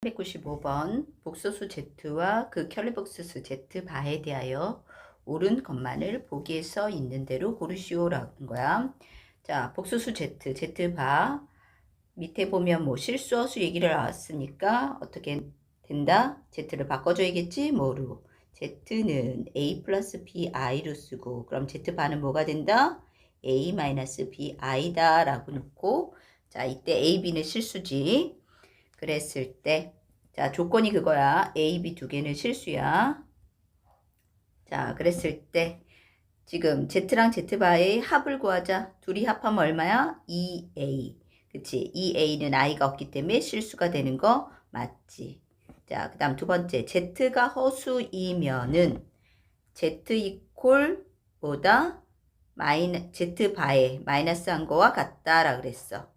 395번 복소수 Z와 그 켤레복소수 Z바에 대하여 옳은 것만을 보기에서 있는 대로 고르시오라는 거야. 자, 복소수 Z, Z바 밑에 보면 뭐 실수어수 얘기를 나왔으니까 어떻게 된다? Z를 바꿔줘야겠지? 뭐로? Z는 A 플러스 BI로 쓰고 그럼 Z바는 뭐가 된다? A 마이너스 BI다 라고 놓고 자, 이때 A, B는 실수지. 그랬을 때, 자, 조건이 그거야. A, B 두 개는 실수야. 자, 그랬을 때, 지금 Z랑 Z바의 합을 구하자. 둘이 합하면 얼마야? 2A. 그치? 2A는 I가 없기 때문에 실수가 되는 거 맞지? 자, 그 다음 두 번째. Z가 허수이면은 Z 이퀄 보다 Z바에 마이너스 한 거와 같다라 그랬어.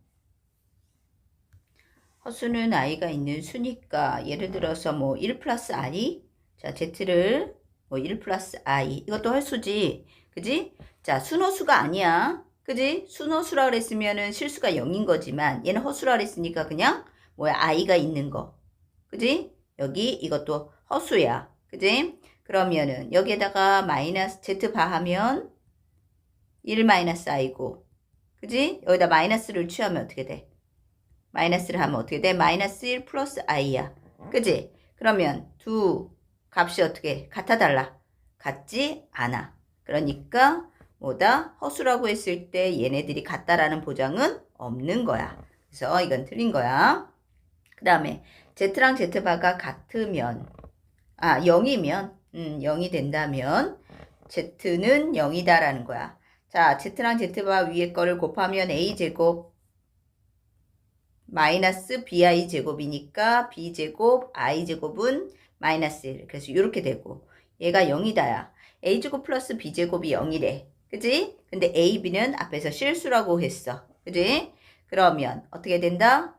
허수는 i가 있는 수니까 예를 들어서 뭐 1 플러스 i 자 z를 뭐 1 플러스 i 이것도 헐수지 그지? 자 순허수가 아니야 그지? 순허수라 그랬으면은 실수가 0인 거지만 얘는 허수라 그랬으니까 그냥 뭐야 i가 있는 거 그지? 여기 이것도 허수야 그지? 그러면은 여기에다가 마이너스 z바 하면 1 마이너스 i고 그지? 여기다 마이너스를 취하면 어떻게 돼? 마이너스를 하면 어떻게 돼? 마이너스 1 플러스 i야. 그지? 그러면 두 값이 어떻게 같아 달라? 같지 않아. 그러니까 뭐다? 허수라고 했을 때 얘네들이 같다라는 보장은 없는 거야. 그래서 이건 틀린 거야. 그 다음에 Z랑 Z바가 같으면 0이면 0이 된다면 Z는 0이다라는 거야. 자, Z랑 Z바 위에 거를 곱하면 A제곱 마이너스 bi 제곱이니까 b제곱 i제곱은 마이너스 1 그래서 이렇게 되고 얘가 0이다야 a제곱 플러스 b제곱이 0이래 그지? 근데 a, b는 앞에서 실수라고 했어 그지? 그러면 어떻게 된다?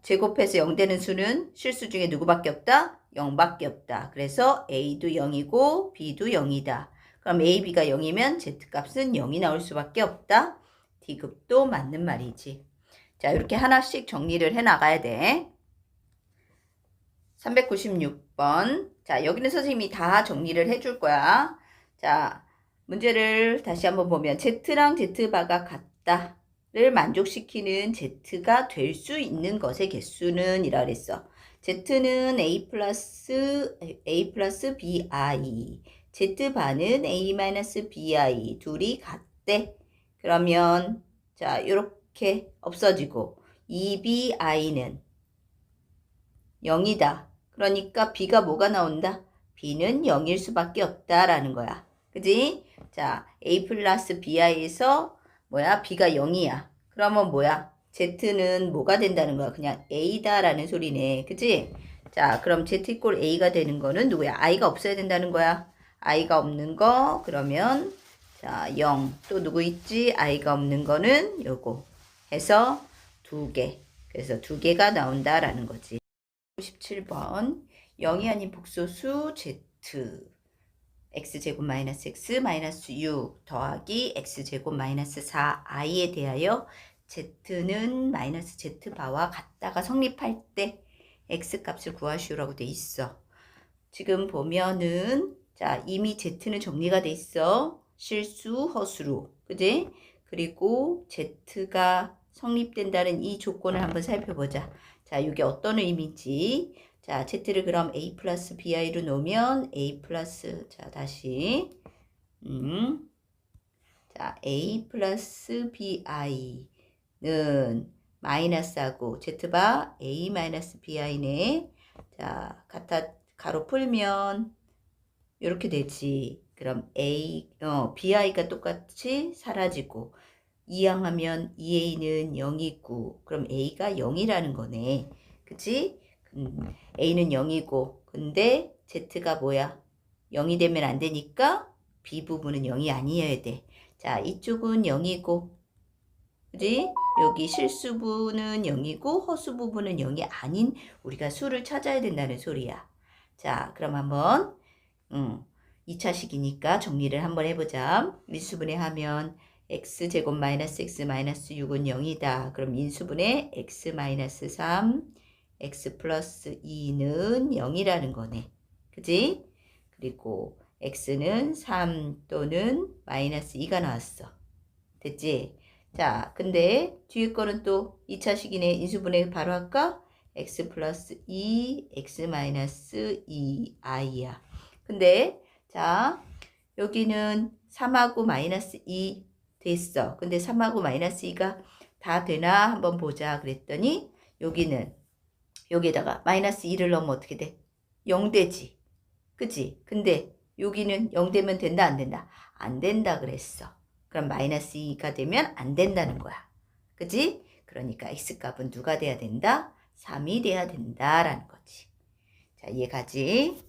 제곱해서 0 되는 수는 실수 중에 누구밖에 없다? 0밖에 없다 그래서 a도 0이고 b도 0이다 그럼 a, b가 0이면 z값은 0이 나올 수밖에 없다 D급도 맞는 말이지 자, 이렇게 하나씩 정리를 해 나가야 돼. 396번. 자, 여기는 선생님이 다 정리를 해 줄 거야. 자, 문제를 다시 한번 보면 Z랑 Z바가 같다를 만족시키는 Z가 될 수 있는 것의 개수는 이라 그랬어. Z는 A 플러스 BI. Z바는 A 마이너스 BI. 둘이 같대. 그러면 자, 이렇게 없어지고 2bi는 0이다. 그러니까 b가 뭐가 나온다? b는 0일 수밖에 없다라는 거야. 그지? 자, a 플러스 bi에서 뭐야? b가 0이야. 그러면 뭐야? z는 뭐가 된다는 거야? 그냥 a다라는 소리네. 그지? 자, 그럼 z 이꼴 a가 되는 거는 누구야? i가 없어야 된다는 거야. i가 없는 거 그러면 자, 0. 또 누구 있지? i가 없는 거는 요거. 해서 2개. 그래서 2개가 나온다라는 거지. 97번. 0이 아닌 복소수 Z. x제곱 마이너스 x 마이너스 6 더하기 x제곱 마이너스 4i에 대하여 z는 마이너스 z바와 같다가 성립할 때 x값을 구하시오라고 돼 있어. 지금 보면은 자 이미 z는 정리가 돼 있어. 실수 허수로 그지? 그리고 z가 성립된다는 이 조건을 한번 살펴보자. 자, 이게 어떤 의미인지. 자, z를 그럼 a 플러스 bi로 놓으면 a 플러스 자, 다시 자, a 플러스 bi는 마이너스하고 z바 a 마이너스 bi네. 자, 갖다 가로 풀면 이렇게 되지. 그럼 bi가 똑같이 사라지고 이항하면 2a는 0이고 그럼 a가 0이라는 거네. 그치? a는 0이고 근데 z가 뭐야? 0이 되면 안 되니까 b 부분은 0이 아니어야 돼. 자, 이쪽은 0이고 그지? 여기 실수부는 0이고 허수 부분은 0이 아닌 우리가 수를 찾아야 된다는 소리야. 자, 그럼 한번 2차식이니까 정리를 한번 해보자. 미수분해하면 x제곱 마이너스 x 마이너스 6은 0이다. 그럼 인수분해 x 마이너스 3, x 플러스 2는 0이라는 거네. 그지? 그리고 x는 3 또는 마이너스 2가 나왔어. 됐지? 자, 근데 뒤에 거는 또 2차식이네. 인수분해 바로 할까? x 플러스 2, x 마이너스 2, i야. 근데 자, 여기는 3하고 마이너스 2 됐어. 근데 3하고 마이너스 2가 다 되나 한번 보자 그랬더니 여기는 여기에다가 마이너스 2를 넣으면 어떻게 돼? 0 되지. 그치? 근데 여기는 0 되면 된다 안 된다? 안 된다 그랬어. 그럼 마이너스 2가 되면 안 된다는 거야. 그치? 그러니까 x값은 누가 돼야 된다? 3이 돼야 된다라는 거지. 자, 이해가지?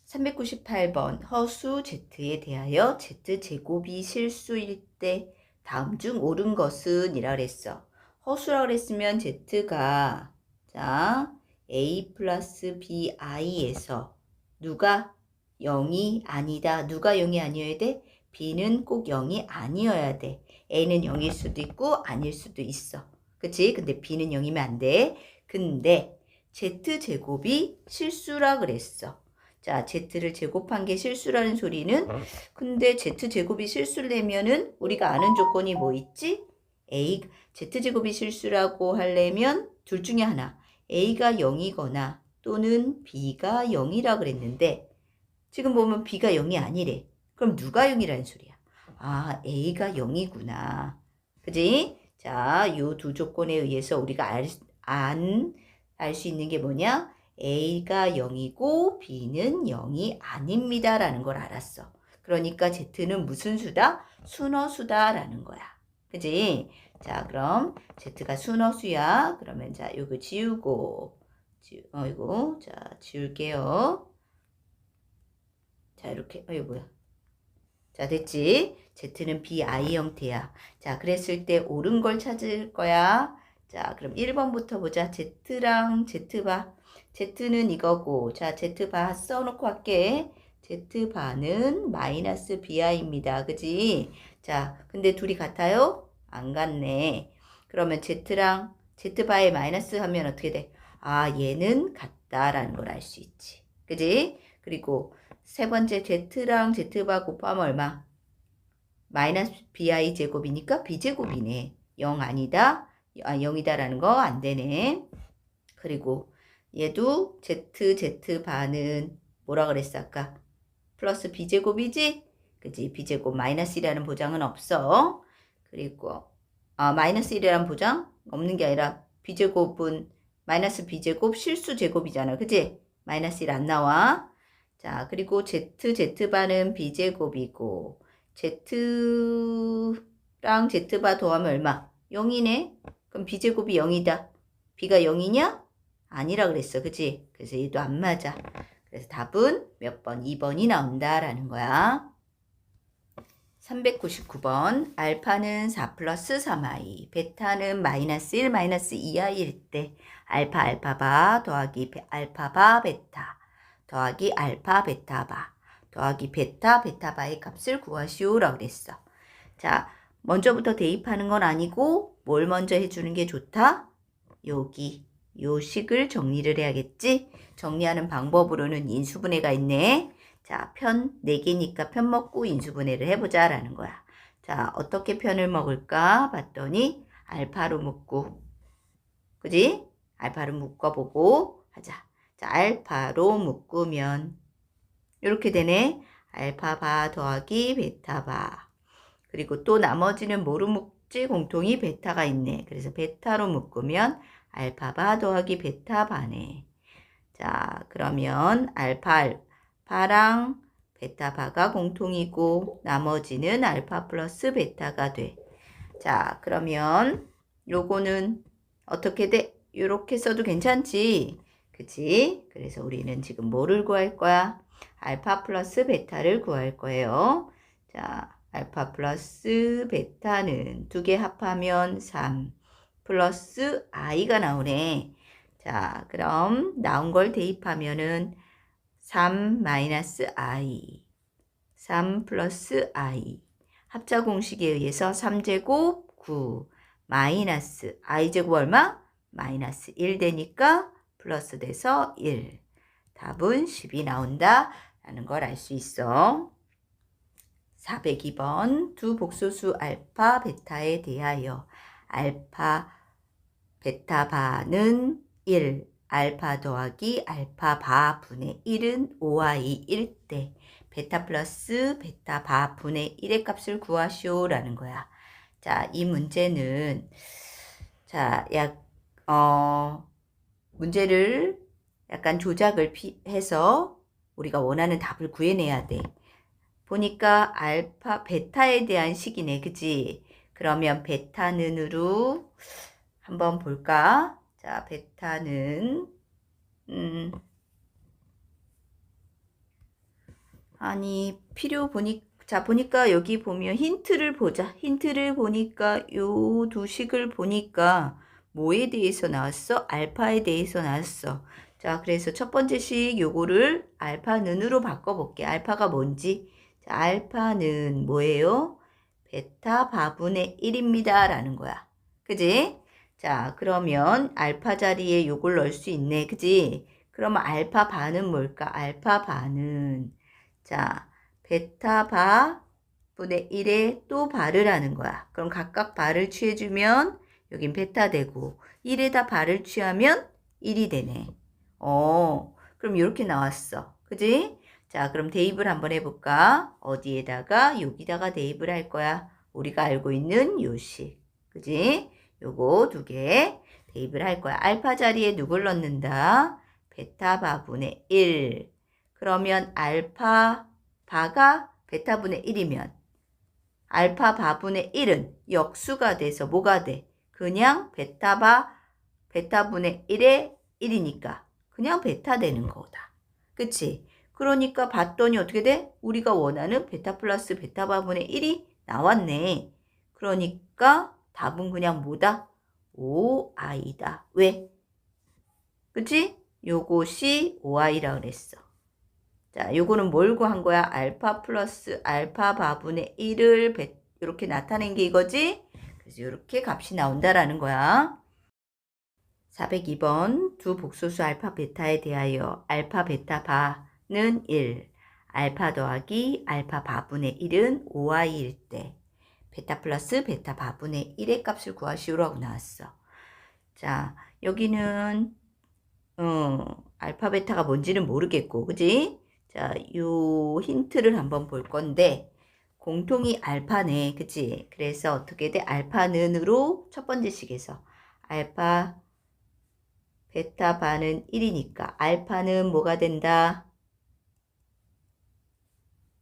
398번 허수 z에 대하여 z제곱이 실수일 때 다음 중 옳은 것은 이라 그랬어. 허수라 그랬으면 z가 자 a 플러스 bi에서 누가 0이 아니다. 누가 0이 아니어야 돼? b는 꼭 0이 아니어야 돼. a는 0일 수도 있고 아닐 수도 있어. 그치? 근데 b는 0이면 안 돼. 근데 z제곱이 실수라 그랬어. 자, z를 제곱한 게 실수라는 소리는 근데 z제곱이 실수를 내면은 우리가 아는 조건이 뭐 있지? z제곱이 실수라고 하려면 둘 중에 하나 a가 0이거나 또는 b가 0이라 그랬는데 지금 보면 b가 0이 아니래. 그럼 누가 0이라는 소리야? 아, a가 0이구나. 그지? 자, 요 두 조건에 의해서 우리가 알 수 있는 게 뭐냐? a가 0이고 b는 0이 아닙니다 라는 걸 알았어. 그러니까 z는 무슨 수다? 순허수다라는 거야. 그지? 자, 그럼 z가 순허수야. 그러면 자, 요거 지우고 이거 자, 지울게요. 자, 이렇게 이거 뭐야? 자, 됐지? z는 bi 형태야. 자, 그랬을 때 옳은 걸 찾을 거야. 자, 그럼 1번부터 보자. z랑 z바. z는 이거고, 자, z바 써놓고 할게. z바는 마이너스 bi입니다. 그지? 자, 근데 둘이 같아요? 안 같네. 그러면 z랑 z바에 마이너스 하면 어떻게 돼? 아, 얘는 같다라는 걸 알 수 있지. 그지? 그리고 세 번째 z랑 z바 곱하면 얼마? 마이너스 bi 제곱이니까 b제곱이네. 0 아니다. 0이다라는 거 안 되네. 그리고 얘도 z바는 뭐라 그랬어 아까? 플러스 b제곱이지? 그치? b제곱 마이너스 1이라는 보장은 없어. 그리고 마이너스 1이라는 보장 없는 게 아니라 b제곱은 마이너스 b제곱 실수 제곱이잖아. 그치? 마이너스 1 안 나와. 자, 그리고 z바는 b제곱이고 z랑 z바 더하면 얼마? 0이네? 그럼 b제곱이 0이다. b가 0이냐? 아니라 그랬어. 그치? 그래서 얘도 안 맞아. 그래서 답은 몇 번? 2번이 나온다라는 거야. 399번 알파는 4 플러스 3i 베타는 마이너스 1 마이너스 2i일 때 알파 알파바 더하기 알파바 베타 더하기 알파 베타바 더하기 베타 베타바의 값을 구하시오라고 그랬어. 자, 먼저부터 대입하는 건 아니고 뭘 먼저 해주는 게 좋다? 여기 요 식을 정리를 해야겠지? 정리하는 방법으로는 인수분해가 있네. 자, 편 4개니까 편 먹고 인수분해를 해보자 라는 거야. 자, 어떻게 편을 먹을까 봤더니 알파로 묶고 그지? 알파로 묶어보고 하자. 자, 알파로 묶으면 이렇게 되네. 알파바 더하기 베타바. 그리고 또 나머지는 뭐로 묶지? 공통이 베타가 있네. 그래서 베타로 묶으면 알파바 더하기 베타바네. 자, 그러면 알파랑 베타바가 공통이고 나머지는 알파 플러스 베타가 돼. 자, 그러면 요거는 어떻게 돼? 이렇게 써도 괜찮지? 그치? 그래서 우리는 지금 뭐를 구할 거야? 알파 플러스 베타를 구할 거예요. 자, 알파 플러스 베타는 두 개 합하면 3 플러스 i가 나오네. 자, 그럼 나온 걸 대입하면은 3 마이너스 i 3 플러스 i 합자 공식에 의해서 3제곱 9 마이너스 i제곱 얼마? 마이너스 1 되니까 플러스 돼서 1. 답은 10이 나온다 라는 걸 알 수 있어. 402번 두 복소수 알파 베타에 대하여 알파 베타 바는 1, 알파 더하기 알파 바 분의 1은 5i1 때 베타 플러스 베타 바 분의 1의 값을 구하시오 라는 거야. 자, 이 문제는 자, 문제를 약간 조작을 해서 우리가 원하는 답을 구해내야 돼. 보니까 알파 베타에 대한 식이네, 그치? 그러면 베타는으로 한번 볼까? 자, 베타는 아니 필요 보니까 여기 보면 힌트를 보자. 힌트를 보니까 요 두 식을 보니까 뭐에 대해서 나왔어? 알파에 대해서 나왔어. 자, 그래서 첫 번째 식 요거를 알파는으로 바꿔볼게. 알파가 뭔지. 자, 알파는 뭐예요? 베타 바분의 1입니다 라는 거야. 그지? 자, 그러면 알파 자리에 요걸 넣을 수 있네. 그지? 그러면 알파 바는 뭘까? 알파 바는 자, 베타 바 분의 1에 또 바를 하는 거야. 그럼 각각 바를 취해주면 여긴 베타 되고 1에다 바를 취하면 1이 되네. 그럼 이렇게 나왔어. 그지? 자, 그럼 대입을 한번 해볼까? 어디에다가? 여기다가 대입을 할 거야. 우리가 알고 있는 요식. 그지? 요거 두 개 대입을 할 거야. 알파 자리에 누굴 넣는다? 베타 바분의 1. 그러면 알파 바가 베타분의 1이면 알파 바분의 1은 역수가 돼서 뭐가 돼? 그냥 베타분의 1의 1이니까 그냥 베타 되는 거다. 그치? 그러니까 봤더니 어떻게 돼? 우리가 원하는 베타 플러스 베타 바분의 1이 나왔네. 그러니까 답은 그냥 뭐다? 5i다. 왜? 그치? 요것이 5i라 그랬어. 자, 요거는 뭘 구한 거야? 알파 플러스 알파 바분의 1을 이렇게 나타낸 게 이거지? 그래서 이렇게 값이 나온다라는 거야. 402번 두 복소수 알파 베타에 대하여 알파 베타 바는 1, 알파 더하기 알파 바분의 1은 5i일 때 베타 플러스 베타 바분의 1의 값을 구하시오라고 나왔어. 자, 여기는 알파 베타가 뭔지는 모르겠고, 그지? 자, 요 힌트를 한번 볼 건데 공통이 알파네, 그치? 그래서 어떻게 돼? 알파는으로 첫 번째 식에서 알파 베타 바는 1이니까 알파는 뭐가 된다?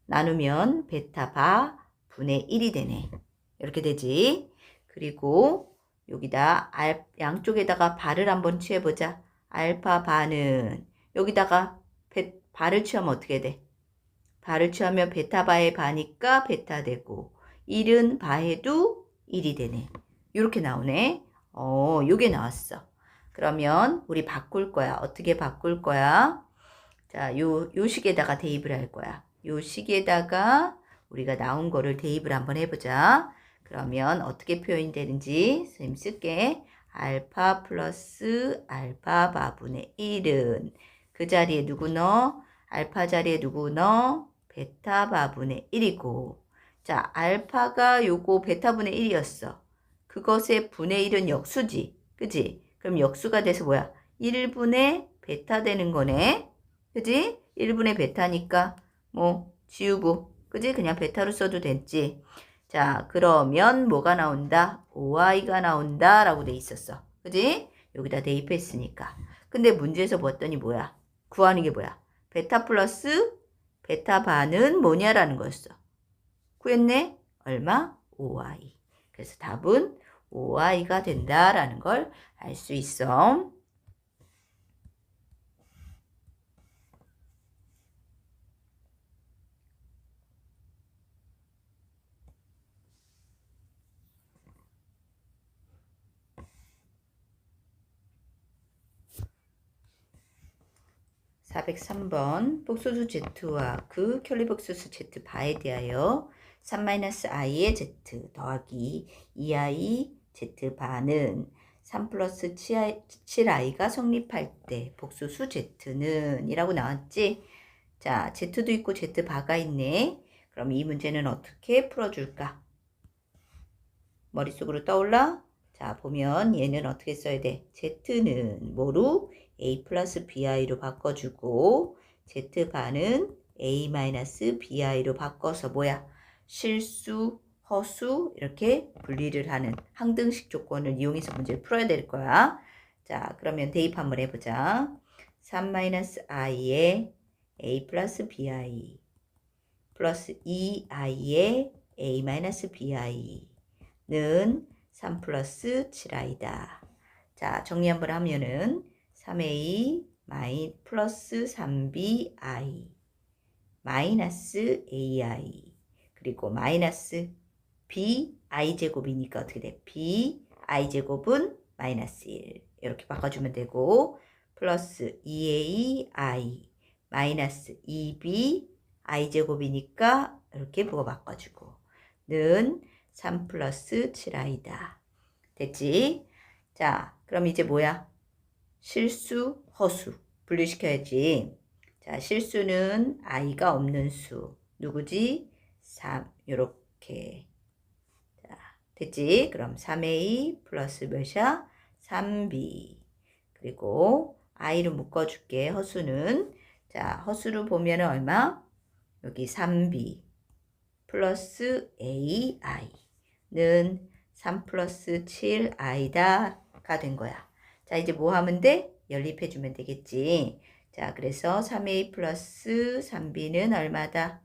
나누면 베타 바 분의 1이 되네. 이렇게 되지. 그리고 여기다 양쪽에다가 바를 한번 취해보자. 알파 바는 여기다가 바를 취하면 어떻게 돼? 바를 취하면 베타 바의 바니까 베타 되고 1은 바해도 1이 되네. 이렇게 나오네. 요게 나왔어. 그러면 우리 바꿀 거야. 어떻게 바꿀 거야? 자, 요 식에다가 대입을 할 거야. 요 식에다가 우리가 나온 거를 대입을 한번 해보자. 그러면 어떻게 표현이 되는지 선생님 쓸게. 알파 플러스 알파 바분의 1은 그 자리에 누구 넣어? 알파 자리에 누구 넣어? 베타 바분의 1이고 자, 알파가 요거 베타분의 1이었어. 그것의 분의 1은 역수지. 그지? 그럼 역수가 돼서 뭐야? 1분의 베타 되는 거네. 그지? 1분의 베타니까 뭐 지우고 그지? 그냥 베타로 써도 됐지. 자, 그러면 뭐가 나온다? 5i가 나온다 라고 돼 있었어. 그지? 여기다 대입했으니까. 근데 문제에서 봤더니 뭐야? 구하는 게 뭐야? 베타 플러스 베타 바는 뭐냐라는 거였어. 구했네? 얼마? 5i. 그래서 답은 5i가 된다라는 걸 알 수 있어. (403번) 복소수 z와 그 켤레복소수 z 바에 대하여 3-i의 z 더하기 2i z 바는 3 플러스 7i가 성립할 때 복수수 z는 이라고 나왔지? 자, z도 있고 z바가 있네. 그럼 이 문제는 어떻게 풀어줄까? 머릿속으로 떠올라? 자, 보면 얘는 어떻게 써야 돼? z는 뭐로? a 플러스 bi로 바꿔주고 z바는 a 마이너스 bi로 바꿔서 뭐야? 실수, 허수 이렇게 분리를 하는 항등식 조건을 이용해서 문제를 풀어야 될 거야. 자, 그러면 대입 한번 해보자. 3-i에 a 플러스 bi 플러스 2i에 a 마이너스 bi는 3 플러스 7i다. 자, 정리 한번 하면은 3a 플러스 3bi 마이너스 ai 그리고 마이너스 bi 제곱이니까 어떻게 돼? bi 제곱은 마이너스 1 이렇게 바꿔주면 되고 플러스 2ai 마이너스 2b i 제곱이니까 이렇게 부호 바꿔주고 는 3 플러스 7i다. 됐지? 자, 그럼 이제 뭐야? 실수, 허수 분리시켜야지. 자, 실수는 i가 없는 수. 누구지? 3. 요렇게. 자, 됐지? 그럼 3a 플러스 몇이야? 3b. 그리고 i로 묶어줄게. 허수는. 자, 허수를 보면 얼마? 여기 3b 플러스 ai는 3 플러스 7i다가 된 거야. 자, 이제 뭐 하면 돼? 연립해주면 되겠지. 자, 그래서 3a 플러스 3b는 얼마다?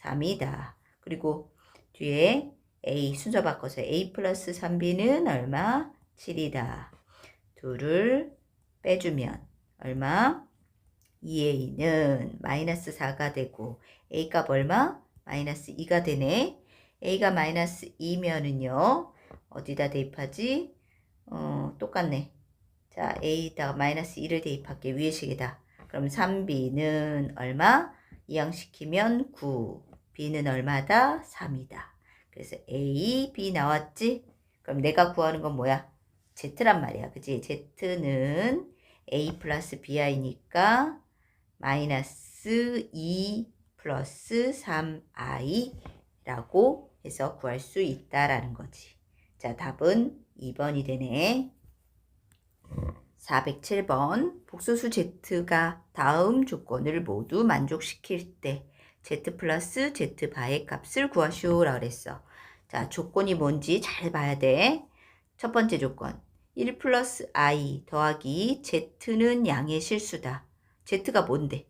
3이다. 그리고 뒤에 a 순서 바꿔서 a 플러스 3b는 얼마? 7이다. 둘을 빼주면 얼마? 2a는 마이너스 4가 되고 a 값 얼마? 마이너스 2가 되네. a가 마이너스 2면은요. 어디다 대입하지? 똑같네. 자, a에다가 마이너스 2를 대입할게. 위의 식이다. 그럼 3b는 얼마? 이항시키면 9. b는 얼마다? 3이다. 그래서 a, b 나왔지? 그럼 내가 구하는 건 뭐야? z란 말이야. 그치? z는 a 플러스 bi니까 마이너스 2 플러스 3i라고 해서 구할 수 있다라는 거지. 자, 답은 2번이 되네. 407번 복소수 z가 다음 조건을 모두 만족시킬 때 z 플러스 z바의 값을 구하시오라고 그랬어. 자, 조건이 뭔지 잘 봐야 돼. 첫 번째 조건 1 플러스 i 더하기 z는 양의 실수다. z가 뭔데?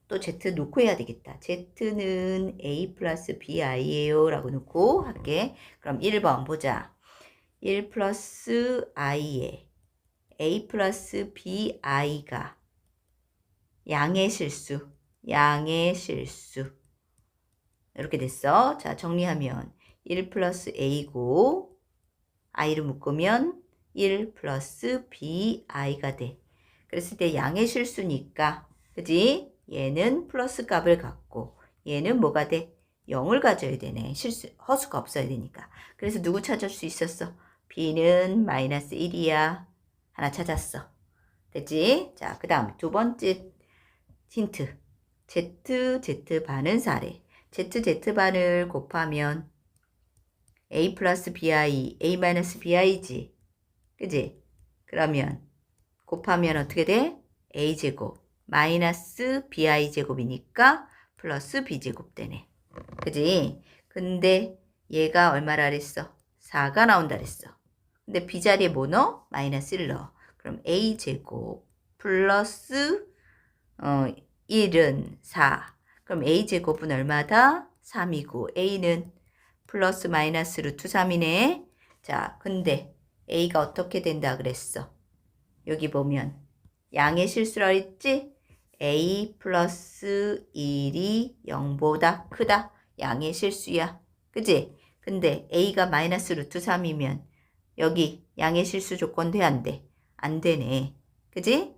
또 z 놓고 해야 되겠다. z는 a 플러스 bi예요 라고 놓고 할게. 그럼 1번 보자. 1 플러스 i에 a 플러스 bi가 양의 실수 이렇게 됐어. 자, 정리하면 1 플러스 a고 i를 묶으면 1 플러스 bi가 돼. 그랬을 때 양의 실수니까 그지? 얘는 플러스 값을 갖고 얘는 뭐가 돼? 0을 가져야 되네. 허수가 없어야 되니까. 그래서 누구 찾을 수 있었어? b는 마이너스 1이야. 하나 찾았어. 됐지? 자, 그 다음 두 번째 힌트. z반은 4래. z반을 곱하면 a 플러스 bi, a 마이너스 bi지. 그지? 그러면 곱하면 어떻게 돼? a제곱 마이너스 bi제곱이니까 플러스 b제곱 되네. 그지? 근데 얘가 얼마라 그랬어? 4가 나온다 그랬어. 근데 b 자리에 뭐 넣어? 마이너스 1 넣어. 그럼 a제곱 플러스 1은 4. 그럼 a제곱은 얼마다? 3이고 a는 플러스 마이너스 루트 3이네. 자, 근데 a가 어떻게 된다 그랬어? 여기 보면 양의 실수라 했지? a 플러스 1이 0보다 크다. 양의 실수야. 그지? 근데 a가 마이너스 루트 3이면 여기 양의 실수 조건 돼? 안 돼? 안 되네. 그지?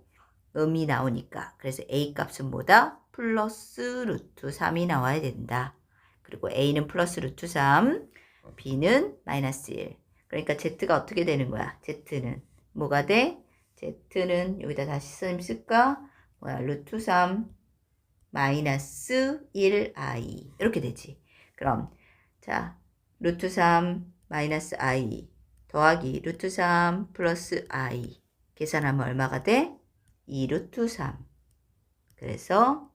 음이 나오니까. 그래서 a 값은 뭐다? 플러스 루트 3이 나와야 된다. 그리고 a는 플러스 루트 3, b는 마이너스 1. 그러니까 z가 어떻게 되는 거야? z는 뭐가 돼? z는 여기다 다시 쓸까? 뭐야, 루트 3 마이너스 1i 이렇게 되지. 그럼 자, 루트 3 마이너스 i 더하기 루트 3 플러스 i 계산하면 얼마가 돼? 2 루트 3. 그래서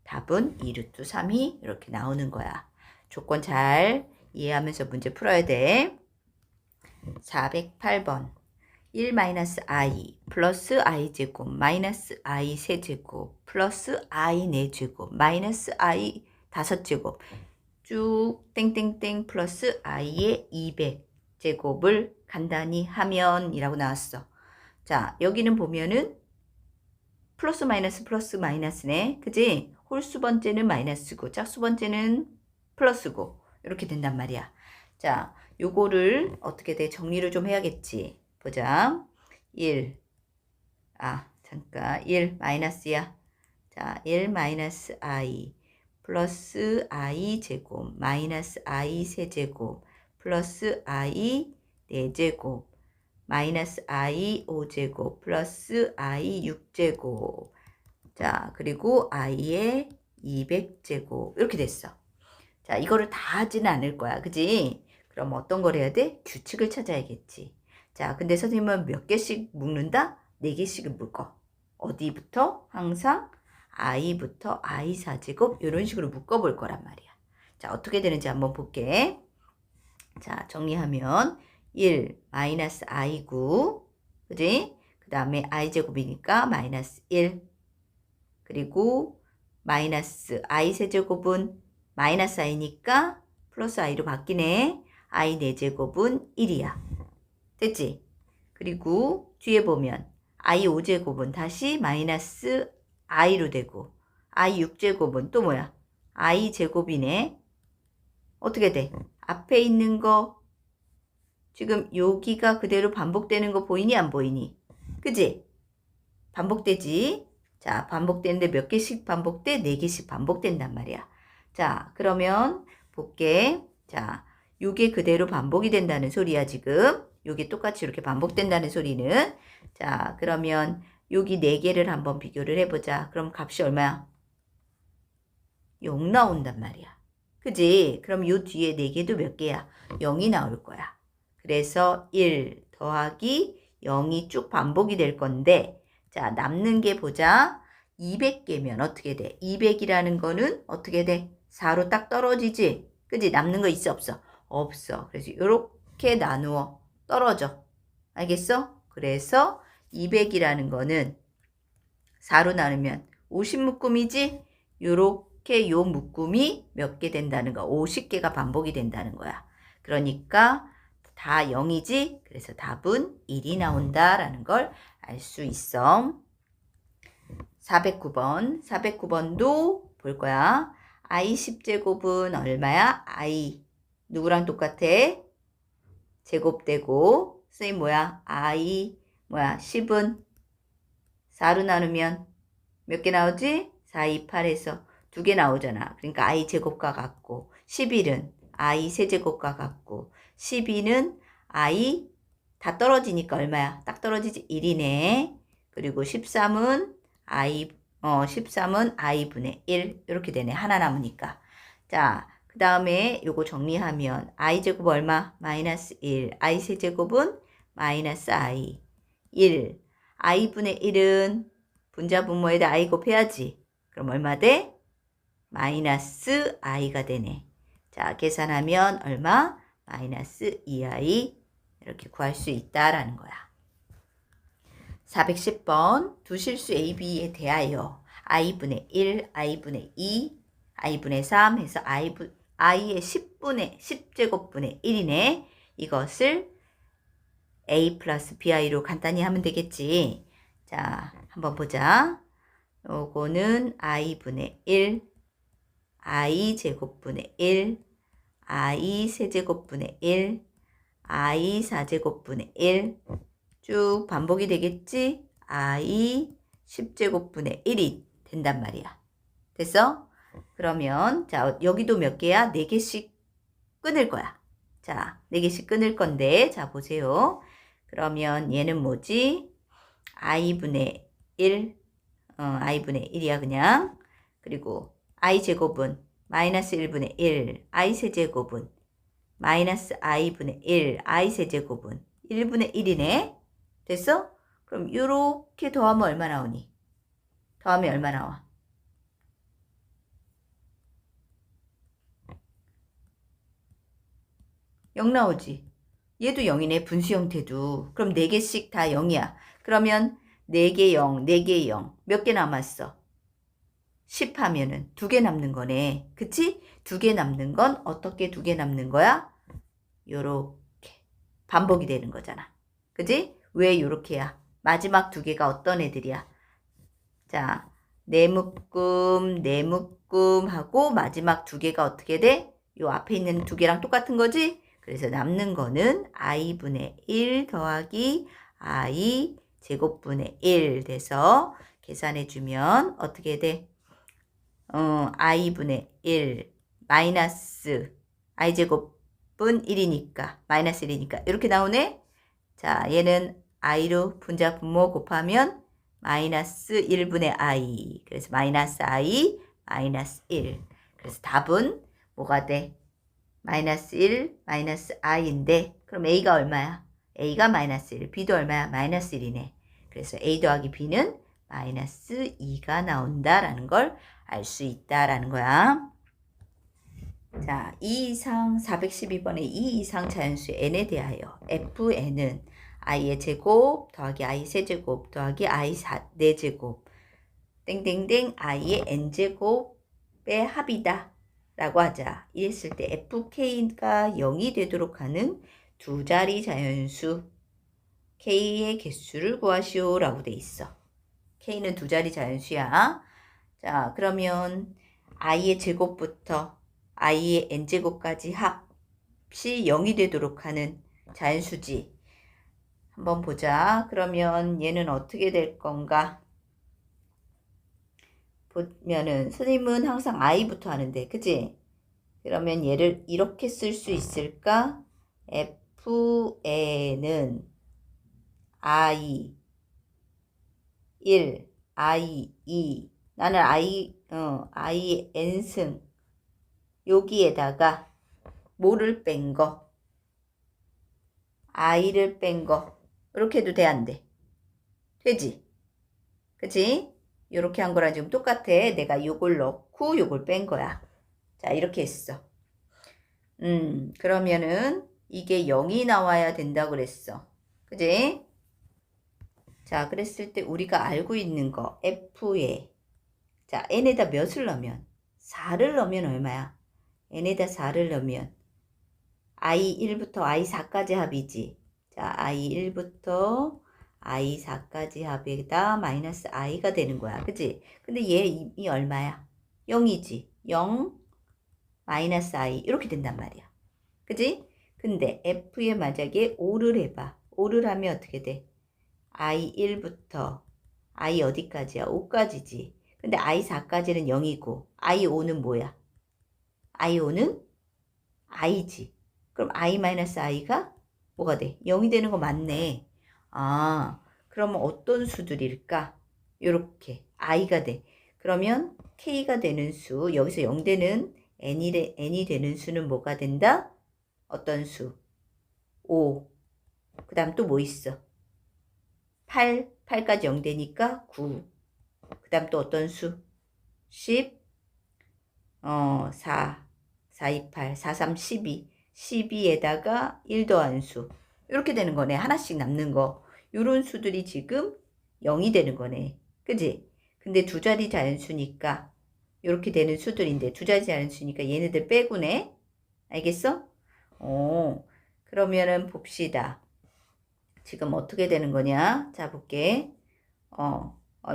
답은 2 루트 3이 이렇게 나오는 거야. 조건 잘 이해하면서 문제 풀어야 돼. 408번 1-i 플러스 i 제곱 마이너스 i 세제곱 플러스 i 4제곱 마이너스 i 5제곱 쭉 땡땡땡 플러스 i의 200제곱을 간단히 하면 이라고 나왔어. 자, 여기는 보면은 플러스 마이너스네. 그지? 홀수 번째는 마이너스고 짝수 번째는 플러스고 이렇게 된단 말이야. 자, 요거를 어떻게 돼? 정리를 좀 해야겠지. 보자. 1 마이너스야. 자, 1 마이너스 i 플러스 i 제곱 마이너스 i 세제곱 플러스 i 4제곱 마이너스 i 5제곱 플러스 i 6제곱 자, 그리고 i의 200제곱 이렇게 됐어. 자, 이거를 다 하지는 않을 거야. 그지? 그럼 어떤 걸 해야 돼? 규칙을 찾아야겠지. 자, 근데 선생님은 몇 개씩 묶는다? 4개씩은 묶어. 어디부터? 항상 i부터 i 4제곱 이런 식으로 묶어볼 거란 말이야. 자, 어떻게 되는지 한번 볼게. 자, 정리하면 1 마이너스 i고 그지? 그 다음에 i제곱이니까 마이너스 1 그리고 마이너스 i 세제곱은 마이너스 i니까 플러스 i로 바뀌네. i 4제곱은 1이야. 됐지? 그리고 뒤에 보면 i 5제곱은 다시 마이너스 i로 되고 i 6제곱은 또 뭐야? i 제곱이네. 어떻게 돼? 앞에 있는 거 지금 여기가 그대로 반복되는 거 보이니 안 보이니? 그지? 반복되지? 자, 반복되는데 몇 개씩 반복돼? 4개씩 반복된단 말이야. 자, 그러면 볼게. 자, 요게 그대로 반복이 된다는 소리야, 지금. 요게 똑같이 이렇게 반복된다는 소리는. 자, 그러면 여기 4개를 한번 비교를 해보자. 그럼 값이 얼마야? 0 나온단 말이야. 그지? 그럼 요 뒤에 4개도 몇 개야? 0이 나올 거야. 그래서 1 더하기 0이 쭉 반복이 될 건데 자, 남는 게 보자. 200개면 어떻게 돼? 200이라는 거는 어떻게 돼? 4로 딱 떨어지지? 그지? 남는 거 있어 없어? 없어. 그래서 이렇게 나누어 떨어져. 알겠어? 그래서 200이라는 거는 4로 나누면 50묶음이지? 요렇게 요 묶음이 몇 개 된다는 거? 50개가 반복이 된다는 거야. 그러니까 다 0이지? 그래서 답은 1이 나온다라는 걸 알 수 있어. 409번도 볼 거야. i 10제곱은 얼마야? i 누구랑 똑같아? 제곱되고 선생님 뭐야? i 10은 4로 나누면 몇 개 나오지? 4, 2, 8에서 2개 나오잖아. 그러니까 i 제곱과 같고 11은 i 세제곱과 같고 12는 i 다 떨어지니까 얼마야? 딱 떨어지지 1이네. 그리고 13은 i분의 1 이렇게 되네. 하나 남으니까. 자, 그 다음에 요거 정리하면 i제곱 얼마? 마이너스 1. i 세제곱은 마이너스 i 1. i분의 1은 분자 분모에다 i 곱해야지. 그럼 얼마 돼? 마이너스 i가 되네. 자, 계산하면 얼마? 마이너스 2i 이렇게 구할 수 있다라는 거야. 410번 두 실수 A, B에 대하여 i분의 1, i분의 2, i분의 3 해서 i의 10제곱분의 1이네. 이것을 A 플러스 BI로 간단히 하면 되겠지. 자, 한번 보자. 요거는 i분의 1, i 제곱분의 1, i 세제곱분의 1, i 4제곱분의 1 쭉 반복이 되겠지? i 10제곱분의 1이 된단 말이야. 됐어? 그러면 자, 여기도 몇 개야? 4개씩 끊을 거야. 자, 4개씩 끊을 건데 자, 보세요. 그러면 얘는 뭐지? i분의 1, i분의 1이야 그냥. 그리고 i제곱은 마이너스 1분의 1, i세제곱은 마이너스 i분의 1, i세제곱은 1분의 1이네. 됐어? 그럼 이렇게 더하면 얼마 나오니? 더하면 얼마 나와? 0 나오지. 얘도 0이네. 분수 형태도. 그럼 4개씩 다 0이야. 그러면 4개 0, 4개 0. 몇 개 남았어? 10 하면은 2개 남는 거네. 그치? 2개 남는 건 어떻게 2개 남는 거야? 요렇게. 반복이 되는 거잖아. 그치? 왜 요렇게야? 마지막 2개가 어떤 애들이야? 자, 네묶음, 네묶음 하고 마지막 2개가 어떻게 돼? 요 앞에 있는 2개랑 똑같은 거지? 그래서 남는 거는 i분의 1 더하기 i 제곱분의 1 돼서 계산해주면 어떻게 돼? i분의 1 마이너스 i제곱분 1이니까 마이너스 1이니까 이렇게 나오네? 자, 얘는 i로 분자 분모 곱하면 마이너스 1분의 i. 그래서 마이너스 i, 마이너스 1. 그래서 답은 뭐가 돼? 마이너스 1, 마이너스 i인데 그럼 a가 얼마야? a가 마이너스 1, b도 얼마야? 마이너스 1이네. 그래서 a 더하기 b는 마이너스 2가 나온다라는 걸 알 수 있다라는 거야. 자, 2 이상 412번의 2 이상 자연수 n에 대하여 fn은 i의 제곱 더하기 i 세제곱 더하기 i 4제곱 땡땡땡 i의 n제곱의 합이다 라고 하자. 이랬을 때 fk가 0이 되도록 하는 두 자리 자연수 k의 개수를 구하시오 라고 돼 있어. k는 두 자리 자연수야. 자, 그러면 i의 제곱부터 i의 n제곱까지 합이 0이 되도록 하는 자연수지. 한번 보자. 그러면 얘는 어떻게 될 건가? 보면은 선생님은 항상 i부터 하는데 그치? 그러면 얘를 이렇게 쓸 수 있을까? fn은 i 1, i 2 나는 i n승 여기에다가 뭐를 뺀 거? i를 뺀 거. 이렇게 해도 돼, 안 돼? 되지? 그치? 이렇게 한 거랑 지금 똑같아. 내가 요걸 넣고 요걸 뺀 거야. 자, 이렇게 했어. 그러면은 이게 0이 나와야 된다고 그랬어. 그치? 자, 그랬을 때 우리가 알고 있는 거 f에 자, n에다 몇을 넣으면 4를 넣으면 얼마야? n에다 4를 넣으면 i1부터 i4까지 합이지. 자, i1부터 i4까지 합에다 마이너스 i가 되는 거야. 그치? 근데 얘 이 얼마야? 0이지. 0 마이너스 i 이렇게 된단 말이야. 그치? 근데 f에 만약에 5를 해봐. 5를 하면 어떻게 돼? i1부터 i 어디까지야? 5까지지. 근데 i4까지는 0이고 i5는 뭐야? i5는 i지. 그럼 i-i가 뭐가 돼? 0이 되는 거 맞네. 아, 그러면 어떤 수들일까? 요렇게 i가 돼. 그러면 k가 되는 수, 여기서 0 되는 n이 되는 수는 뭐가 된다? 어떤 수? 5. 그 다음 또 뭐 있어? 8까지 0 되니까 9. 그 다음 또 어떤 수? 10, 4, 4, 2, 8, 4, 3, 12. 12에다가 1 더한 수. 이렇게 되는 거네. 하나씩 남는 거. 요런 수들이 지금 0이 되는 거네. 그지? 근데 두 자리 자연수니까 이렇게 되는 수들인데 두 자리 자연수니까 얘네들 빼고네. 알겠어? 그러면은 봅시다. 지금 어떻게 되는 거냐? 자, 볼게.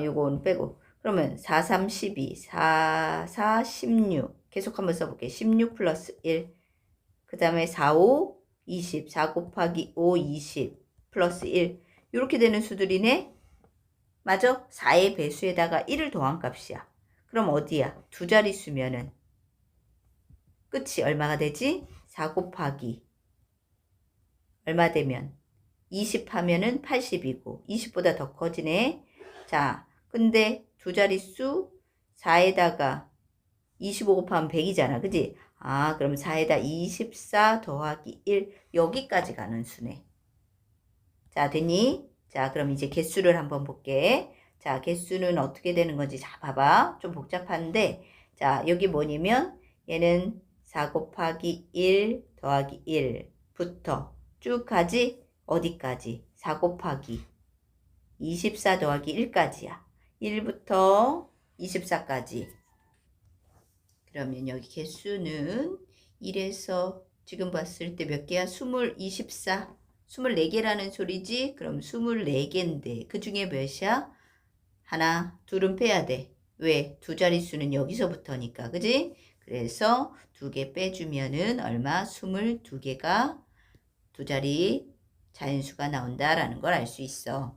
요건 빼고. 그러면 4, 3, 12, 4, 4, 16. 계속 한번 써볼게. 16 플러스 1. 그 다음에 4, 5, 20. 4 곱하기 5, 20. 플러스 1. 이렇게 되는 수들이네. 맞아? 4의 배수에다가 1을 더한 값이야. 그럼 어디야? 두 자릿수면은 끝이 얼마가 되지? 4 곱하기 얼마 되면 20 하면은 80이고 20보다 더 커지네. 자, 근데 두 자릿수 4에다가 25 곱하면 100이잖아. 그지? 아, 그럼 4에다 24 더하기 1 여기까지 가는 수네. 자, 됐니? 자, 그럼 이제 개수를 한번 볼게. 자, 개수는 어떻게 되는 건지 자, 봐봐. 좀 복잡한데 자, 여기 뭐냐면 얘는 4 곱하기 1 더하기 1부터 쭉 가지? 어디까지? 4 곱하기 24 더하기 1까지야. 1부터 24까지. 그러면 여기 개수는 1에서 지금 봤을 때 몇 개야? 24. 24개라는 소리지? 그럼 24개인데 그 중에 몇이야? 하나, 둘은 빼야 돼. 왜? 두 자릿수는 여기서부터니까. 그지? 그래서 2개 빼주면은 얼마? 22개가 두 자리 자연수가 나온다라는 걸 알 수 있어.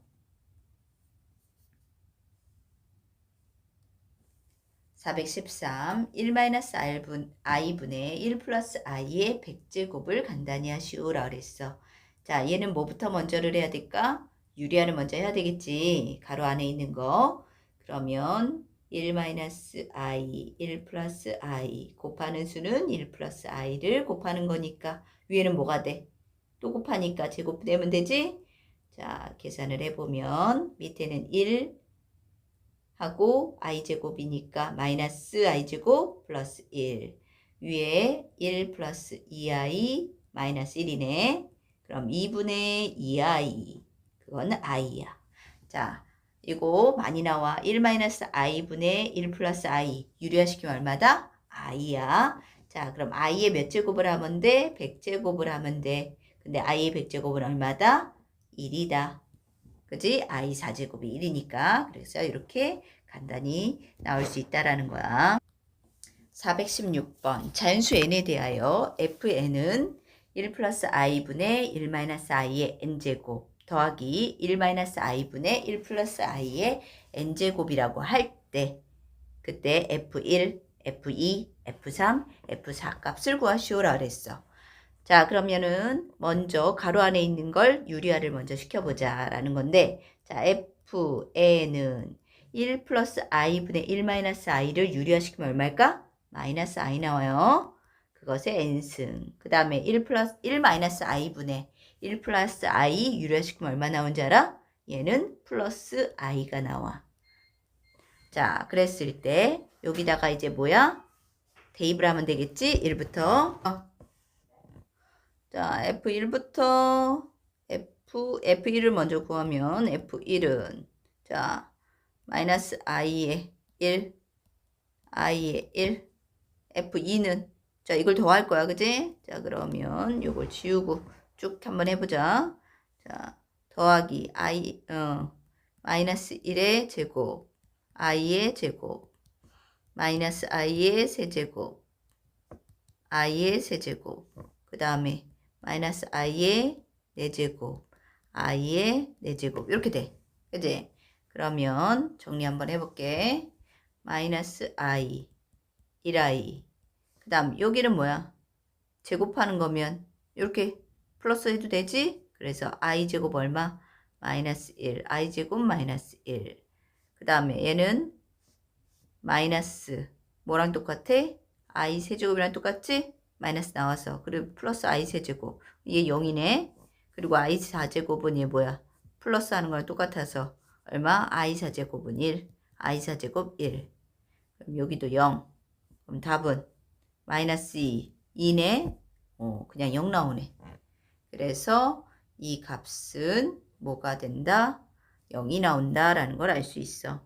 413 1-i분의 1 플러스 i의 100제곱을 간단히 하시오라 그랬어. 자, 얘는 뭐부터 먼저를 해야 될까? 유리화를 먼저 해야 되겠지. 가로 안에 있는 거. 그러면 1-i, 1 플러스 i 곱하는 수는 1 플러스 i를 곱하는 거니까 위에는 뭐가 돼? 또 곱하니까 제곱되면 되지? 자, 계산을 해보면 밑에는 1 하고 i제곱이니까 마이너스 i제곱 플러스 1 위에 1 플러스 2i 마이너스 1이네. 그럼 2분의 2i 그거는 i야. 자, 이거 많이 나와. 1 마이너스 i분의 1 플러스 i 유리화시키면 얼마다? i야. 자, 그럼 i의 몇 제곱을 하면 돼? 100제곱을 하면 돼. 근데 i의 100제곱은 얼마다? 1이다. 그지? i 4제곱이 1이니까. 그래서 이렇게 간단히 나올 수 있다라는 거야. 416번 자연수 n에 대하여 fn은 1 플러스 i분의 1 마이너스 i의 n제곱 더하기 1 마이너스 i분의 1 플러스 i의 n제곱이라고 할 때 그때 f1, f2, f3, f4 값을 구하시오라 그랬어. 자, 그러면은 먼저 가로 안에 있는 걸 유리화를 먼저 시켜보자 라는 건데 자, fn은 1 플러스 i분의 1 마이너스 i를 유리화시키면 얼마일까? 마이너스 i 나와요. 그것의 n승. 그 다음에 1 마이너스 i분의 1 플러스 i 유리화시키면 얼마 나오는지 알아? 얘는 플러스 i가 나와. 자, 그랬을 때 여기다가 이제 뭐야? 대입을 하면 되겠지? 1부터. 자, F1부터 F1을 먼저 구하면 F1은 자, 마이너스 i의 1, i의 1, F2는 자, 이걸 더할 거야. 그지? 자, 그러면 이걸 지우고 쭉 한번 해보자. 자, 더하기 마이너스 1의 제곱, i의 제곱, 마이너스 i의 세제곱, i의 세제곱, 그 다음에 마이너스 i의 4제곱, i의 4제곱 이렇게 돼. 그지? 그러면 정리 한번 해볼게. 마이너스 i, 1i. 그 다음 여기는 뭐야? 제곱하는 거면 이렇게 플러스 해도 되지? 그래서 i제곱 얼마? 마이너스 1, i제곱 마이너스 1. 그 다음에 얘는 마이너스 뭐랑 똑같아? i 세제곱이랑 똑같지? 마이너스 나와서 그리고 플러스 i 세제곱 얘 0이네. 그리고 i 4제곱은 얘 뭐야? 플러스 하는 거랑 똑같아서 얼마? i 4제곱은 1 i 4제곱 1 그럼 여기도 0 그럼 답은 마이너스 2네. 그냥 0 나오네. 그래서 이 값은 뭐가 된다? 0이 나온다라는 걸 알 수 있어.